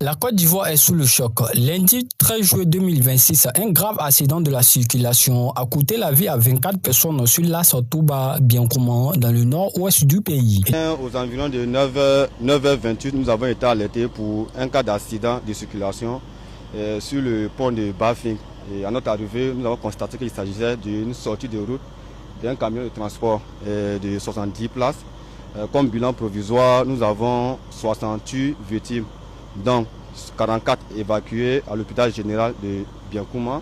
La Côte d'Ivoire est sous le choc. Lundi 13 juillet 2026, un grave accident de la circulation a coûté la vie à 24 personnes sur l'As Touba-Biancouma dans le nord-ouest du pays. Aux environs de 9h28, nous avons été alertés pour un cas d'accident de circulation sur le pont de Bafing. Et à notre arrivée, nous avons constaté qu'il s'agissait d'une sortie de route d'un camion de transport de 70 places. Comme bilan provisoire, nous avons 68 victimes, dont 44 évacués à l'hôpital général de Biancouma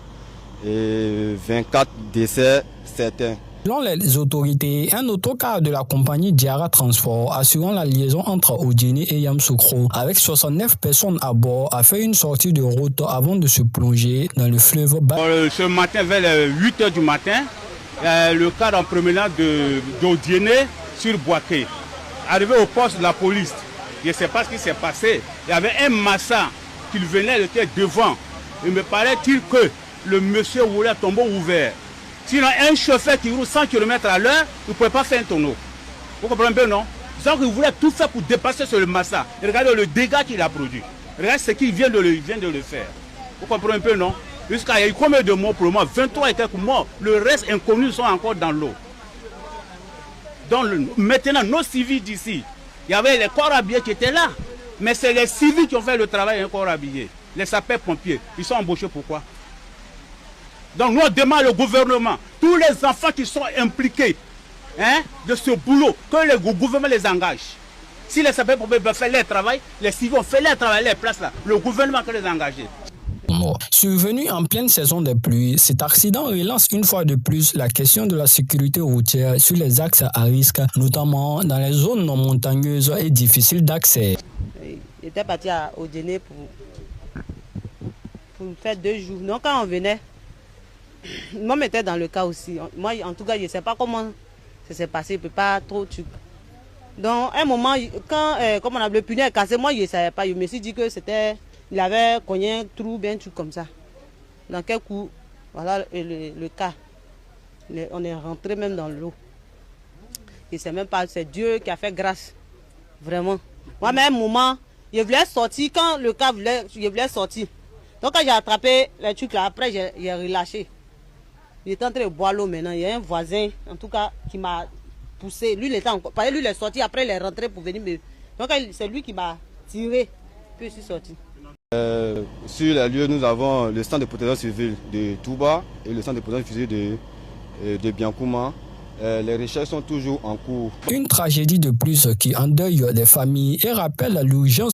et 24 décès certains. Selon les autorités, un autocar de la compagnie Diara Transport assurant la liaison entre Odiéné et Yamoussoukro avec 69 personnes à bord a fait une sortie de route avant de se plonger dans le fleuve Bafing. Ce matin, vers les 8h du matin, le car en promenade d'Odiéné sur Boaké. Arrivé au poste de la police, je ne sais pas ce qui s'est passé. Il y avait un massa qui venait, il était devant. Il me paraît-il que le monsieur voulait un tombeau ouvert. Sinon, un chauffeur qui roule 100 km à l'heure, il ne pouvait pas faire un tonneau. Vous comprenez bien, non? Donc, il voulait tout faire pour dépasser sur le massa. Et regardez le dégât qu'il a produit. Regardez ce qu'il vient de le faire. Vous comprenez un peu, non? Jusqu'à il y a eu combien de morts pour le moment? 23 et quelques morts. Le reste inconnus sont encore dans l'eau. Donc maintenant, nos civils d'ici, il y avait les corps habillés qui étaient là. Mais c'est les civils qui ont fait le travail un corps habillé. Les sapeurs-pompiers, ils sont embauchés pourquoi? Donc nous on demande au gouvernement, tous les enfants qui sont impliqués de ce boulot, que le gouvernement les engage. Si les sapeurs-pompiers veulent faire leur travail, les civils ont fait leur travail, leur place là. Le gouvernement peut les engager. Survenu en pleine saison des pluies, cet accident relance une fois de plus la question de la sécurité routière sur les axes à risque, notamment dans les zones non montagneuses et difficiles d'accès. J'étais parti au dîner pour faire 2 jours. Donc quand on venait, moi j'étais dans le cas aussi. Moi en tout cas je ne sais pas comment ça s'est passé, je ne peux pas trop... Donc à un moment, quand comme on a le pneu cassé, moi je ne savais pas, je me suis dit que c'était... Il avait cogné un trou, bien un truc comme ça. Dans quel coup, voilà le cas. On est rentré même dans l'eau. Et c'est même pas, c'est Dieu qui a fait grâce. Vraiment. Moi, même un moment, je voulais sortir, quand le cas je voulais sortir. Donc quand j'ai attrapé les trucs là, après j'ai relâché. J'étais en train de boire l'eau maintenant. Il y a un voisin, en tout cas, qui m'a poussé. Lui, il était encore. Lui, il est sorti, après il est rentré pour venir me. Donc c'est lui qui m'a tiré, puis je suis sorti. Sur les lieux, nous avons le centre de protection civile de Touba et le centre de protection civile de Biancouma. Les recherches sont toujours en cours. Une tragédie de plus qui endeuille des familles et rappelle l'urgence